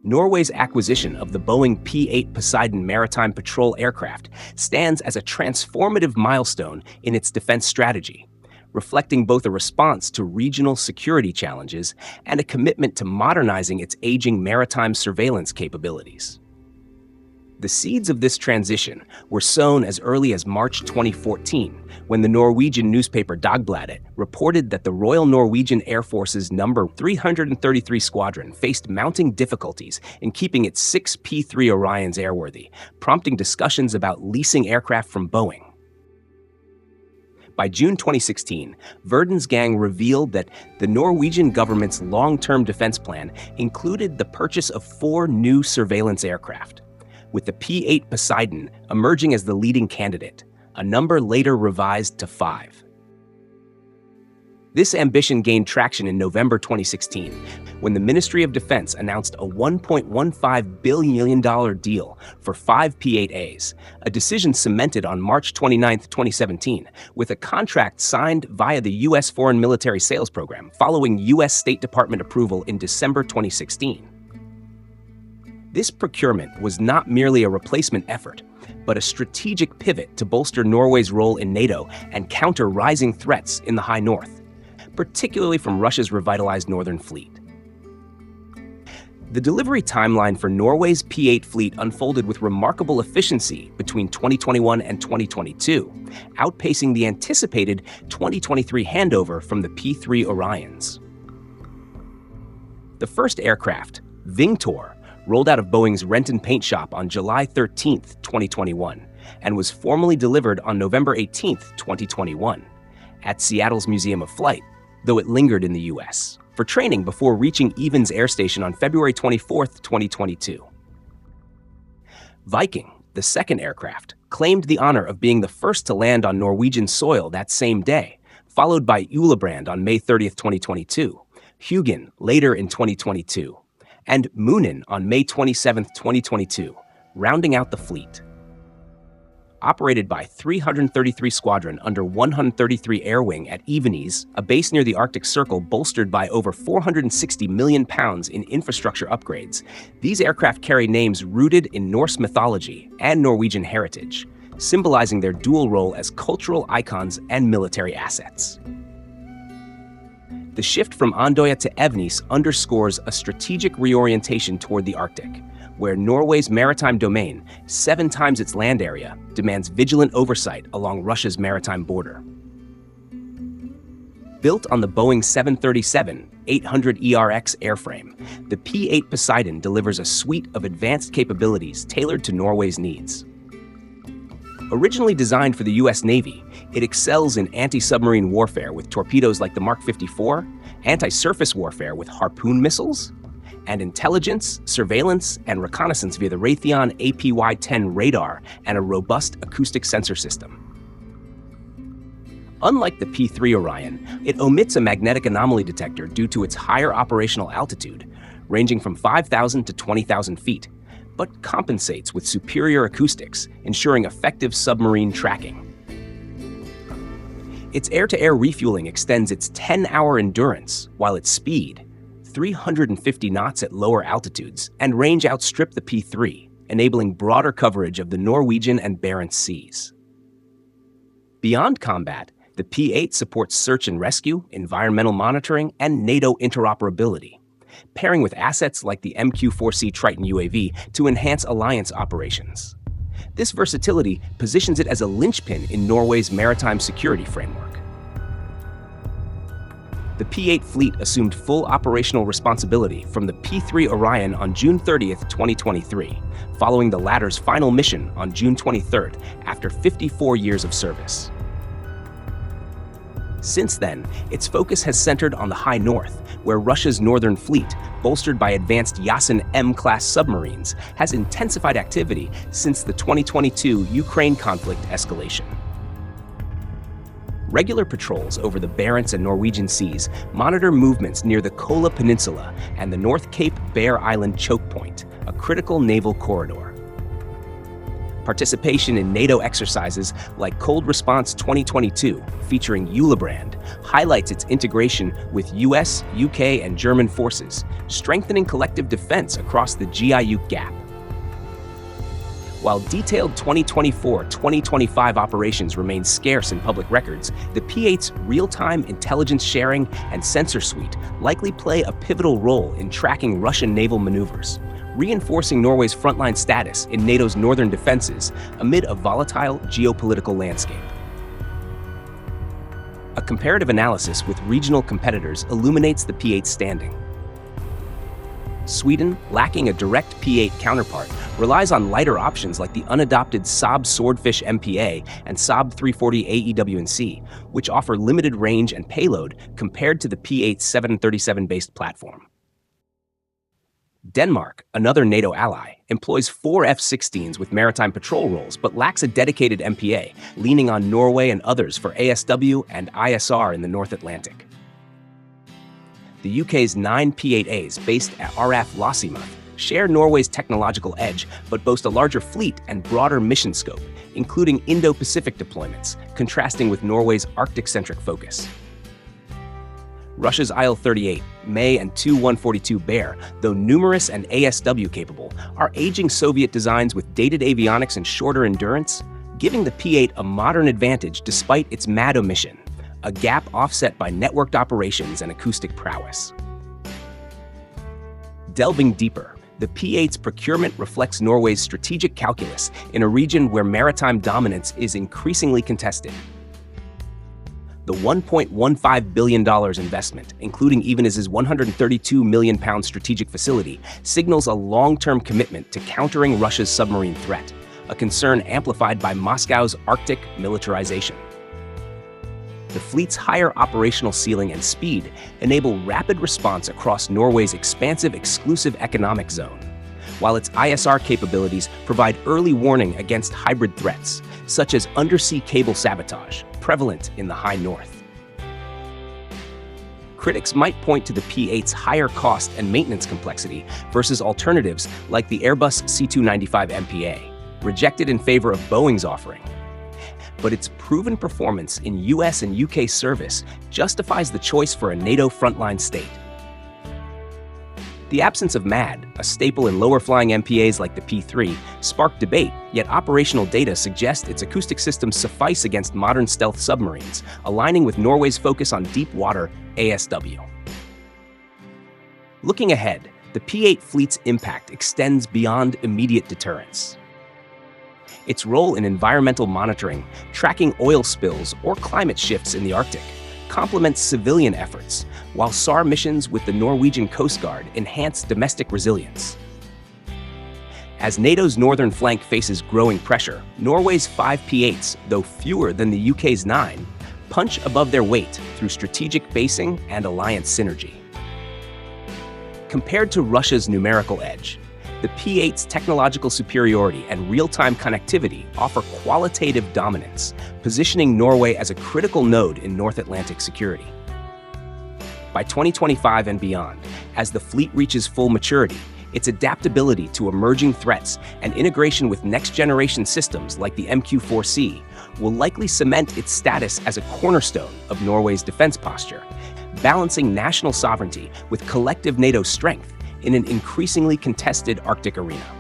Norway's acquisition of the Boeing P-8 Poseidon maritime patrol aircraft stands as a transformative milestone in its defense strategy, reflecting both a response to regional security challenges and a commitment to modernizing its aging maritime surveillance capabilities. The seeds of this transition were sown as early as March 2014, when the Norwegian newspaper Dagbladet reported that the Royal Norwegian Air Force's No. 333 Squadron faced mounting difficulties in keeping its 6 P-3 Orions airworthy, prompting discussions about leasing aircraft from Boeing. By June 2016, Verdensgang revealed that the Norwegian government's long-term defense plan included the purchase of 4 new surveillance aircraft, with the P-8 Poseidon emerging as the leading candidate, a number later revised to 5. This ambition gained traction in November 2016, when the Ministry of Defense announced a $1.15 billion deal for 5 P-8As, a decision cemented on March 29, 2017, with a contract signed via the U.S. Foreign Military Sales Program following U.S. State Department approval in December 2016. This procurement was not merely a replacement effort, but a strategic pivot to bolster Norway's role in NATO and counter rising threats in the High North, particularly from Russia's revitalized Northern Fleet. The delivery timeline for Norway's P-8 fleet unfolded with remarkable efficiency between 2021 and 2022, outpacing the anticipated 2023 handover from the P-3 Orions. The first aircraft, Vingtor, rolled out of Boeing's Renton paint shop on July 13, 2021, and was formally delivered on November 18, 2021, at Seattle's Museum of Flight, though it lingered in the U.S., for training before reaching Evans Air Station on February 24, 2022. Viking, the second aircraft, claimed the honor of being the first to land on Norwegian soil that same day, followed by Ulebrand on May 30, 2022, Hugin later in 2022, and Moonen on May 27, 2022, rounding out the fleet. Operated by 333 Squadron under 133 Air Wing at Evenes, a base near the Arctic Circle bolstered by over £460 million in infrastructure upgrades, these aircraft carry names rooted in Norse mythology and Norwegian heritage, symbolizing their dual role as cultural icons and military assets. The shift from Andøya to Evenes underscores a strategic reorientation toward the Arctic, where Norway's maritime domain, 7 times its land area, demands vigilant oversight along Russia's maritime border. Built on the Boeing 737-800ERX airframe, the P-8 Poseidon delivers a suite of advanced capabilities tailored to Norway's needs. Originally designed for the U.S. Navy, it excels in anti-submarine warfare with torpedoes like the Mark 54, anti-surface warfare with Harpoon missiles, and intelligence, surveillance, and reconnaissance via the Raytheon APY-10 radar and a robust acoustic sensor system. Unlike the P-3 Orion, it omits a magnetic anomaly detector due to its higher operational altitude, ranging from 5,000 to 20,000 feet, but compensates with superior acoustics, ensuring effective submarine tracking. Its air-to-air refueling extends its 10-hour endurance, while its speed, 350 knots at lower altitudes, and range outstrip the P-3, enabling broader coverage of the Norwegian and Barents Seas. Beyond combat, the P-8 supports search and rescue, environmental monitoring, and NATO interoperability, pairing with assets like the MQ-4C Triton UAV to enhance alliance operations. This versatility positions it as a linchpin in Norway's maritime security framework. The P-8 fleet assumed full operational responsibility from the P-3 Orion on June 30, 2023, following the latter's final mission on June 23 after 54 years of service. Since then, its focus has centered on the High North, where Russia's Northern Fleet, bolstered by advanced Yasin M-class submarines, has intensified activity since the 2022 Ukraine conflict escalation. Regular patrols over the Barents and Norwegian seas monitor movements near the Kola Peninsula and the North Cape Bear Island choke point, a critical naval corridor. Participation in NATO exercises like Cold Response 2022, featuring Ulebrand, highlights its integration with US, UK, and German forces, strengthening collective defense across the GIU gap. While detailed 2024-2025 operations remain scarce in public records, the P-8's real-time intelligence sharing and sensor suite likely play a pivotal role in tracking Russian naval maneuvers, reinforcing Norway's frontline status in NATO's northern defenses amid a volatile geopolitical landscape. A comparative analysis with regional competitors illuminates the P-8's standing. Sweden, lacking a direct P-8 counterpart, relies on lighter options like the unadopted Saab Swordfish MPA and Saab 340 AEW&C, which offer limited range and payload compared to the P-8's 737-based platform. Denmark, another NATO ally, employs 4 F-16s with maritime patrol roles but lacks a dedicated MPA, leaning on Norway and others for ASW and ISR in the North Atlantic. The UK's 9 P-8As, based at RAF Lossiemouth, share Norway's technological edge but boast a larger fleet and broader mission scope, including Indo-Pacific deployments, contrasting with Norway's Arctic-centric focus. Russia's Il-38, May, and Tu-142 Bear, though numerous and ASW-capable, are aging Soviet designs with dated avionics and shorter endurance, giving the P-8 a modern advantage despite its mad omission, a gap offset by networked operations and acoustic prowess. Delving deeper, the P-8's procurement reflects Norway's strategic calculus in a region where maritime dominance is increasingly contested. The $1.15 billion investment, including Evenes's £132 million strategic facility, signals a long-term commitment to countering Russia's submarine threat, a concern amplified by Moscow's Arctic militarization. The fleet's higher operational ceiling and speed enable rapid response across Norway's expansive exclusive economic zone, while its ISR capabilities provide early warning against hybrid threats, such as undersea cable sabotage, prevalent in the high north. Critics might point to the P-8's higher cost and maintenance complexity versus alternatives like the Airbus C-295 MPA, rejected in favor of Boeing's offering. But its proven performance in US and UK service justifies the choice for a NATO frontline state. The absence of MAD, a staple in lower-flying MPAs like the P-3, sparked debate, yet operational data suggest its acoustic systems suffice against modern stealth submarines, aligning with Norway's focus on deep-water ASW. Looking ahead, the P-8 fleet's impact extends beyond immediate deterrence. Its role in environmental monitoring, tracking oil spills, or climate shifts in the Arctic complements civilian efforts, while SAR missions with the Norwegian Coast Guard enhance domestic resilience. As NATO's northern flank faces growing pressure, Norway's 5 P-8s, though fewer than the UK's 9, punch above their weight through strategic basing and alliance synergy. Compared to Russia's numerical edge, the P-8's technological superiority and real-time connectivity offer qualitative dominance, positioning Norway as a critical node in North Atlantic security. By 2025 and beyond, as the fleet reaches full maturity, its adaptability to emerging threats and integration with next-generation systems like the MQ-4C will likely cement its status as a cornerstone of Norway's defense posture, balancing national sovereignty with collective NATO strength in an increasingly contested Arctic arena.